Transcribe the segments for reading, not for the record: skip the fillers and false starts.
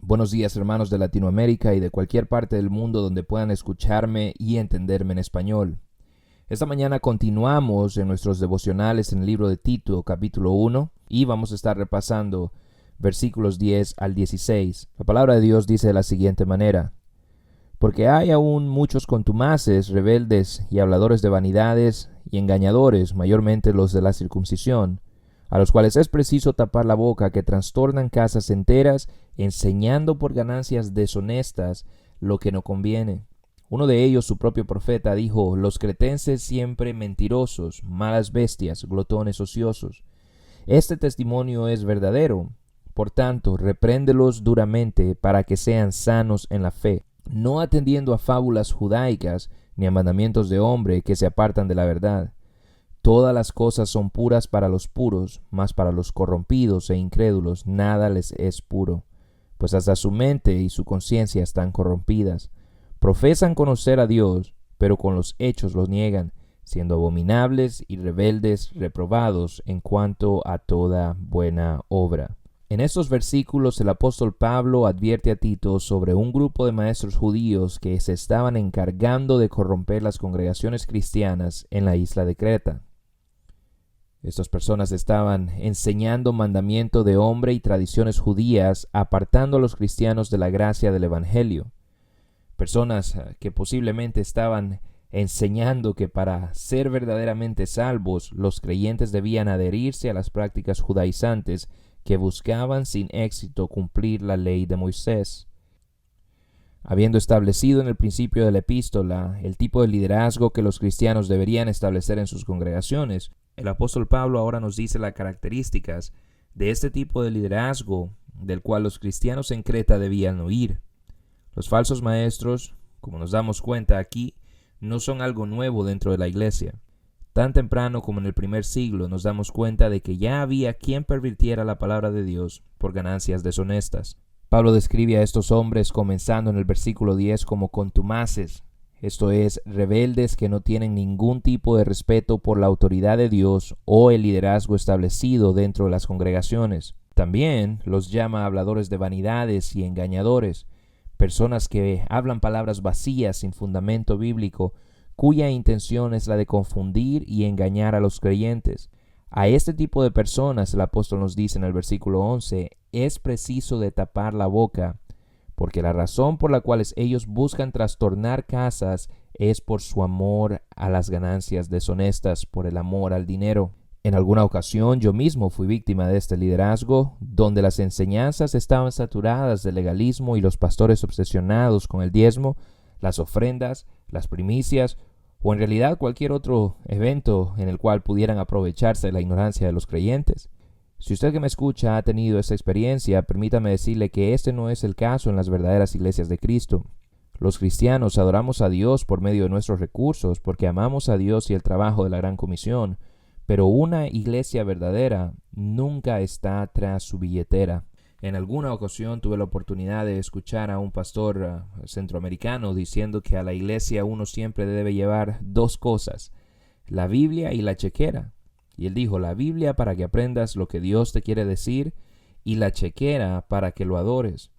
Buenos días, hermanos de Latinoamérica y de cualquier parte del mundo donde puedan escucharme y entenderme en español. Esta mañana continuamos en nuestros devocionales en el libro de Tito, capítulo 1, y vamos a estar repasando versículos 10 al 16. La palabra de Dios dice de la siguiente manera: Porque hay aún muchos contumaces, rebeldes y habladores de vanidades y engañadores, mayormente los de la circuncisión, a los cuales es preciso tapar la boca, que trastornan casas enteras, enseñando por ganancias deshonestas lo que no conviene. Uno de ellos, su propio profeta, dijo: Los cretenses siempre mentirosos, malas bestias, glotones ociosos. Este testimonio es verdadero. Por tanto, repréndelos duramente para que sean sanos en la fe, no atendiendo a fábulas judaicas ni a mandamientos de hombre que se apartan de la verdad. Todas las cosas son puras para los puros, mas para los corrompidos e incrédulos nada les es puro, pues hasta su mente y su conciencia están corrompidas. Profesan conocer a Dios, pero con los hechos los niegan, siendo abominables y rebeldes, reprobados en cuanto a toda buena obra. En estos versículos el apóstol Pablo advierte a Tito sobre un grupo de maestros judíos que se estaban encargando de corromper las congregaciones cristianas en la isla de Creta. Estas personas estaban enseñando mandamiento de hombre y tradiciones judías, apartando a los cristianos de la gracia del Evangelio. Personas que posiblemente estaban enseñando que para ser verdaderamente salvos, los creyentes debían adherirse a las prácticas judaizantes que buscaban sin éxito cumplir la ley de Moisés. Habiendo establecido en el principio de la epístola el tipo de liderazgo que los cristianos deberían establecer en sus congregaciones, el apóstol Pablo ahora nos dice las características de este tipo de liderazgo del cual los cristianos en Creta debían huir. Los falsos maestros, como nos damos cuenta aquí, no son algo nuevo dentro de la iglesia. Tan temprano como en el primer siglo nos damos cuenta de que ya había quien pervirtiera la palabra de Dios por ganancias deshonestas. Pablo describe a estos hombres comenzando en el versículo 10 como contumaces, esto es, rebeldes que no tienen ningún tipo de respeto por la autoridad de Dios o el liderazgo establecido dentro de las congregaciones. También los llama habladores de vanidades y engañadores, personas que hablan palabras vacías sin fundamento bíblico, cuya intención es la de confundir y engañar a los creyentes. A este tipo de personas, el apóstol nos dice en el versículo 11, es preciso de tapar la boca, porque la razón por la cual ellos buscan trastornar casas es por su amor a las ganancias deshonestas, por el amor al dinero. En alguna ocasión yo mismo fui víctima de este liderazgo, donde las enseñanzas estaban saturadas de legalismo y los pastores obsesionados con el diezmo, las ofrendas, las primicias, o en realidad cualquier otro evento en el cual pudieran aprovecharse de la ignorancia de los creyentes. Si usted que me escucha ha tenido esta experiencia, permítame decirle que este no es el caso en las verdaderas iglesias de Cristo. Los cristianos adoramos a Dios por medio de nuestros recursos, porque amamos a Dios y el trabajo de la Gran Comisión, pero una iglesia verdadera nunca está tras su billetera. En alguna ocasión tuve la oportunidad de escuchar a un pastor centroamericano diciendo que a la iglesia uno siempre debe llevar dos cosas, la Biblia y la chequera. Y él dijo, la Biblia para que aprendas lo que Dios te quiere decir y la chequera para que lo adores.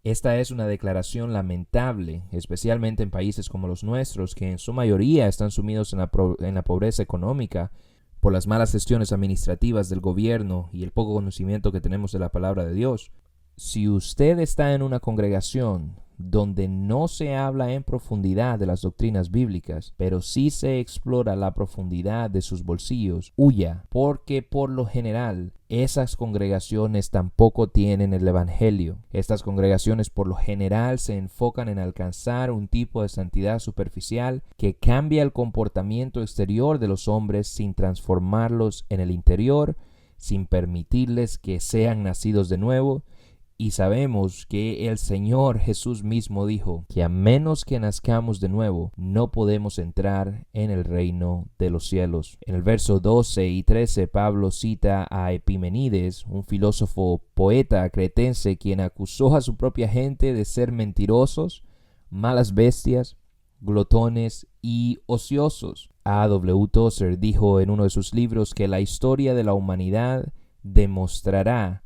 Esta es una declaración lamentable, especialmente en países como los nuestros, que en su mayoría están sumidos en la pobreza económica por las malas gestiones administrativas del gobierno y el poco conocimiento que tenemos de la palabra de Dios. Si usted está en una congregación donde no se habla en profundidad de las doctrinas bíblicas, pero sí se explora la profundidad de sus bolsillos, huya, porque por lo general esas congregaciones tampoco tienen el evangelio. Estas congregaciones por lo general se enfocan en alcanzar un tipo de santidad superficial que cambia el comportamiento exterior de los hombres sin transformarlos en el interior, sin permitirles que sean nacidos de nuevo. Y sabemos que el Señor Jesús mismo dijo que a menos que nazcamos de nuevo, no podemos entrar en el reino de los cielos. En el verso 12 y 13, Pablo cita a Epimenides, un filósofo poeta cretense, quien acusó a su propia gente de ser mentirosos, malas bestias, glotones y ociosos. A. W. Tozer dijo en uno de sus libros que la historia de la humanidad demostrará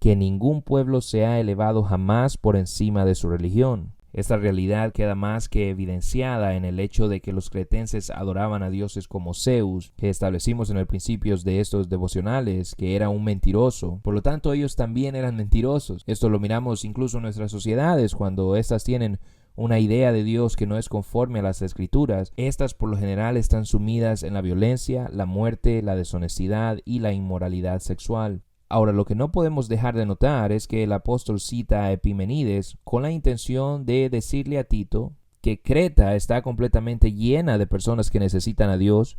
que ningún pueblo se ha elevado jamás por encima de su religión. Esta realidad queda más que evidenciada en el hecho de que los cretenses adoraban a dioses como Zeus, que establecimos en el principio de estos devocionales, que era un mentiroso. Por lo tanto, ellos también eran mentirosos. Esto lo miramos incluso en nuestras sociedades, cuando éstas tienen una idea de Dios que no es conforme a las Escrituras. Estas por lo general están sumidas en la violencia, la muerte, la deshonestidad y la inmoralidad sexual. Ahora, lo que no podemos dejar de notar es que el apóstol cita a Epimenides con la intención de decirle a Tito que Creta está completamente llena de personas que necesitan a Dios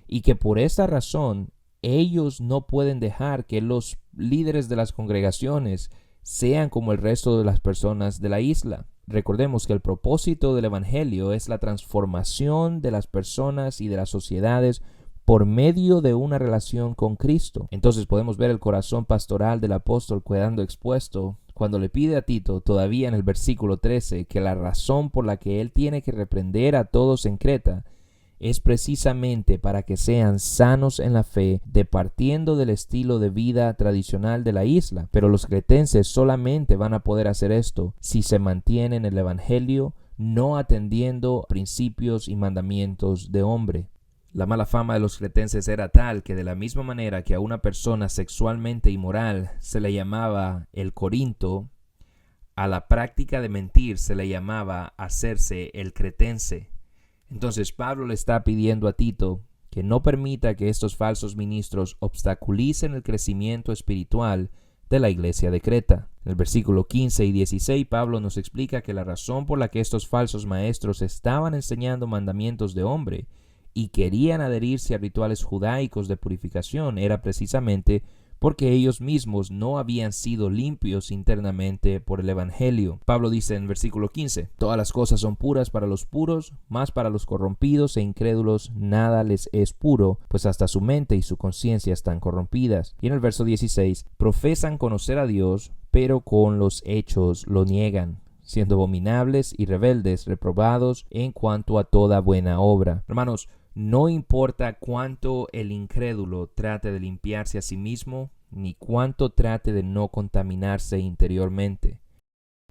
y que por esta razón ellos no pueden dejar que los líderes de las congregaciones sean como el resto de las personas de la isla. Recordemos que el propósito del Evangelio es la transformación de las personas y de las sociedades por medio de una relación con Cristo. Entonces podemos ver el corazón pastoral del apóstol quedando expuesto cuando le pide a Tito, todavía en el versículo 13, que la razón por la que él tiene que reprender a todos en Creta es precisamente para que sean sanos en la fe, departiendo del estilo de vida tradicional de la isla. Pero los cretenses solamente van a poder hacer esto si se mantienen en el Evangelio, no atendiendo principios y mandamientos de hombre. La mala fama de los cretenses era tal que de la misma manera que a una persona sexualmente inmoral se le llamaba el corinto, a la práctica de mentir se le llamaba hacerse el cretense. Entonces Pablo le está pidiendo a Tito que no permita que estos falsos ministros obstaculicen el crecimiento espiritual de la iglesia de Creta. En el versículo 15 y 16 Pablo nos explica que la razón por la que estos falsos maestros estaban enseñando mandamientos de hombre y querían adherirse a rituales judaicos de purificación era precisamente porque ellos mismos no habían sido limpios internamente por el Evangelio. Pablo dice en versículo 15, todas las cosas son puras para los puros, mas para los corrompidos e incrédulos nada les es puro, pues hasta su mente y su conciencia están corrompidas. Y en el verso 16, profesan conocer a Dios, pero con los hechos lo niegan, siendo abominables y rebeldes, reprobados en cuanto a toda buena obra. Hermanos, no importa cuánto el incrédulo trate de limpiarse a sí mismo, ni cuánto trate de no contaminarse interiormente.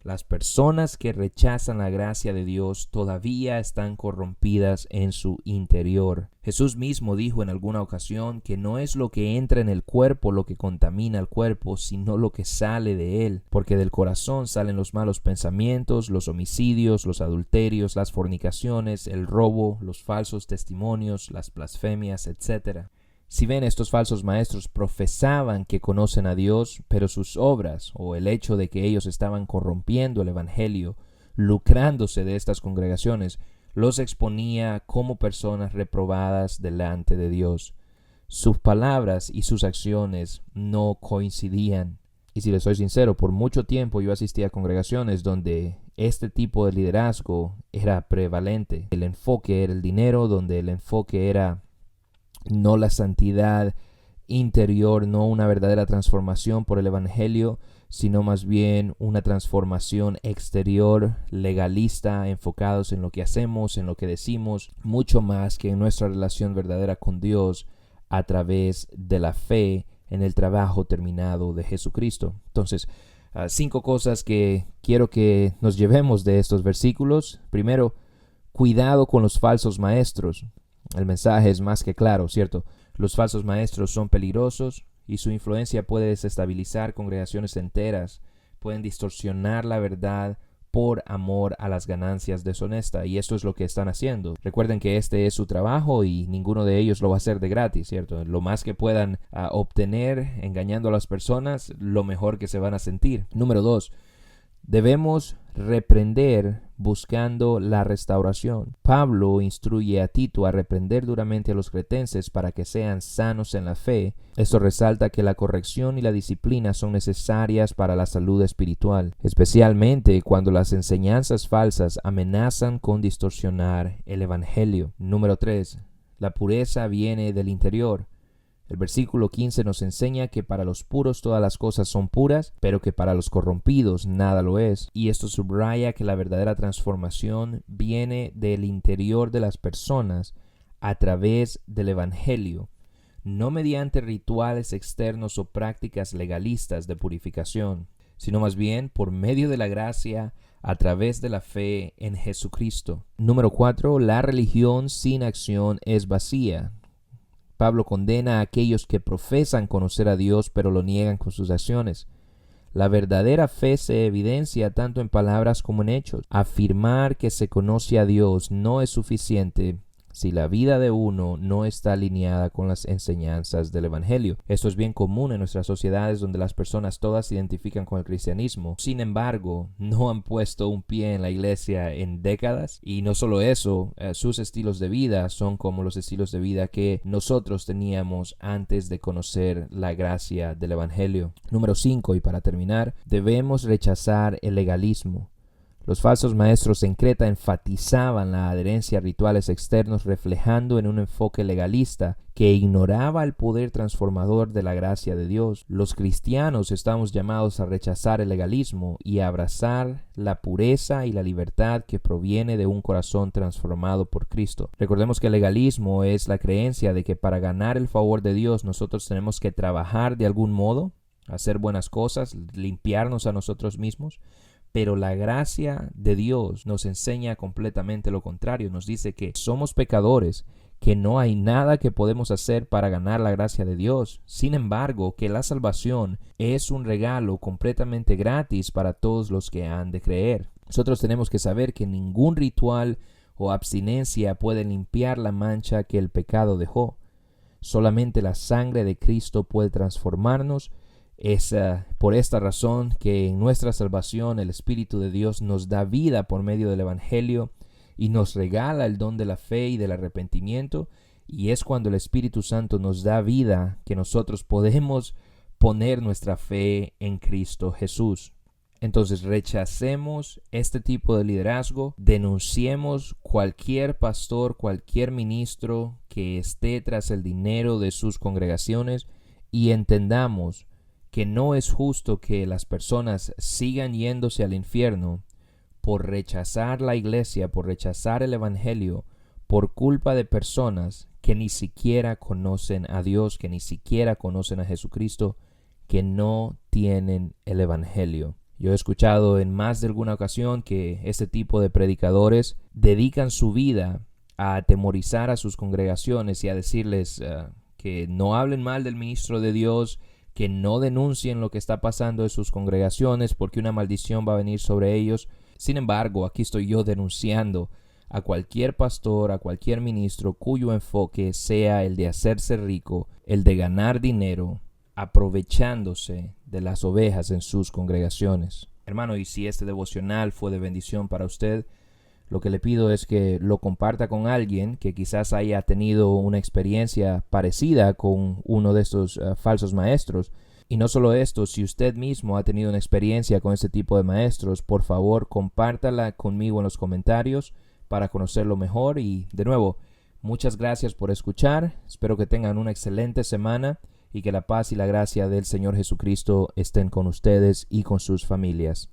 Las personas que rechazan la gracia de Dios todavía están corrompidas en su interior. Jesús mismo dijo en alguna ocasión que no es lo que entra en el cuerpo lo que contamina al cuerpo, sino lo que sale de él, porque del corazón salen los malos pensamientos, los homicidios, los adulterios, las fornicaciones, el robo, los falsos testimonios, las blasfemias, etc. Si ven, estos falsos maestros profesaban que conocen a Dios, pero sus obras, o el hecho de que ellos estaban corrompiendo el Evangelio, lucrándose de estas congregaciones, los exponía como personas reprobadas delante de Dios. Sus palabras y sus acciones no coincidían. Y si les soy sincero, por mucho tiempo yo asistí a congregaciones donde este tipo de liderazgo era prevalente. El enfoque era el dinero, donde el enfoque era no la santidad interior, no una verdadera transformación por el Evangelio, sino más bien una transformación exterior, legalista, enfocados en lo que hacemos, en lo que decimos, mucho más que en nuestra relación verdadera con Dios a través de la fe en el trabajo terminado de Jesucristo. Entonces, 5 cosas que quiero que nos llevemos de estos versículos. Primero, cuidado con los falsos maestros. El mensaje es más que claro, ¿cierto? Los falsos maestros son peligrosos y su influencia puede desestabilizar congregaciones enteras, pueden distorsionar la verdad por amor a las ganancias deshonestas, y esto es lo que están haciendo. Recuerden que este es su trabajo y ninguno de ellos lo va a hacer de gratis, ¿cierto? Lo más que puedan obtener engañando a las personas, lo mejor que se van a sentir. Número 2. Debemos reprender buscando la restauración. Pablo instruye a Tito a reprender duramente a los cretenses para que sean sanos en la fe. Esto resalta que la corrección y la disciplina son necesarias para la salud espiritual, especialmente cuando las enseñanzas falsas amenazan con distorsionar el Evangelio. Número 3. La pureza viene del interior. El versículo 15 nos enseña que para los puros todas las cosas son puras, pero que para los corrompidos nada lo es. Y esto subraya que la verdadera transformación viene del interior de las personas a través del Evangelio, no mediante rituales externos o prácticas legalistas de purificación, sino más bien por medio de la gracia a través de la fe en Jesucristo. Número 4. La religión sin acción es vacía. Pablo condena a aquellos que profesan conocer a Dios pero lo niegan con sus acciones. La verdadera fe se evidencia tanto en palabras como en hechos. Afirmar que se conoce a Dios no es suficiente si la vida de uno no está alineada con las enseñanzas del Evangelio. Esto es bien común en nuestras sociedades donde las personas todas se identifican con el cristianismo. Sin embargo, no han puesto un pie en la iglesia en décadas. Y no solo eso, sus estilos de vida son como los estilos de vida que nosotros teníamos antes de conocer la gracia del Evangelio. Número 5, y para terminar, debemos rechazar el legalismo. Los falsos maestros en Creta enfatizaban la adherencia a rituales externos, reflejando en un enfoque legalista que ignoraba el poder transformador de la gracia de Dios. Los cristianos estamos llamados a rechazar el legalismo y a abrazar la pureza y la libertad que proviene de un corazón transformado por Cristo. Recordemos que el legalismo es la creencia de que para ganar el favor de Dios nosotros tenemos que trabajar de algún modo, hacer buenas cosas, limpiarnos a nosotros mismos. Pero la gracia de Dios nos enseña completamente lo contrario. Nos dice que somos pecadores, que no hay nada que podemos hacer para ganar la gracia de Dios. Sin embargo, que la salvación es un regalo completamente gratis para todos los que han de creer. Nosotros tenemos que saber que ningún ritual o abstinencia puede limpiar la mancha que el pecado dejó. Solamente la sangre de Cristo puede transformarnos. Es por esta razón que en nuestra salvación el Espíritu de Dios nos da vida por medio del Evangelio y nos regala el don de la fe y del arrepentimiento, y es cuando el Espíritu Santo nos da vida que nosotros podemos poner nuestra fe en Cristo Jesús. Entonces rechacemos este tipo de liderazgo, denunciemos cualquier pastor, cualquier ministro que esté tras el dinero de sus congregaciones y entendamos que no es justo que las personas sigan yéndose al infierno por rechazar la iglesia, por rechazar el Evangelio, por culpa de personas que ni siquiera conocen a Dios, que ni siquiera conocen a Jesucristo, que no tienen el Evangelio. Yo he escuchado en más de alguna ocasión que este tipo de predicadores dedican su vida a atemorizar a sus congregaciones y a decirles que no hablen mal del ministro de Dios, que no denuncien lo que está pasando en sus congregaciones porque una maldición va a venir sobre ellos. Sin embargo, aquí estoy yo denunciando a cualquier pastor, a cualquier ministro cuyo enfoque sea el de hacerse rico, el de ganar dinero, aprovechándose de las ovejas en sus congregaciones. Hermano, y si este devocional fue de bendición para usted, lo que le pido es que lo comparta con alguien que quizás haya tenido una experiencia parecida con uno de estos falsos maestros. Y no solo esto, si usted mismo ha tenido una experiencia con este tipo de maestros, por favor compártala conmigo en los comentarios para conocerlo mejor. Y de nuevo, muchas gracias por escuchar. Espero que tengan una excelente semana y que la paz y la gracia del Señor Jesucristo estén con ustedes y con sus familias.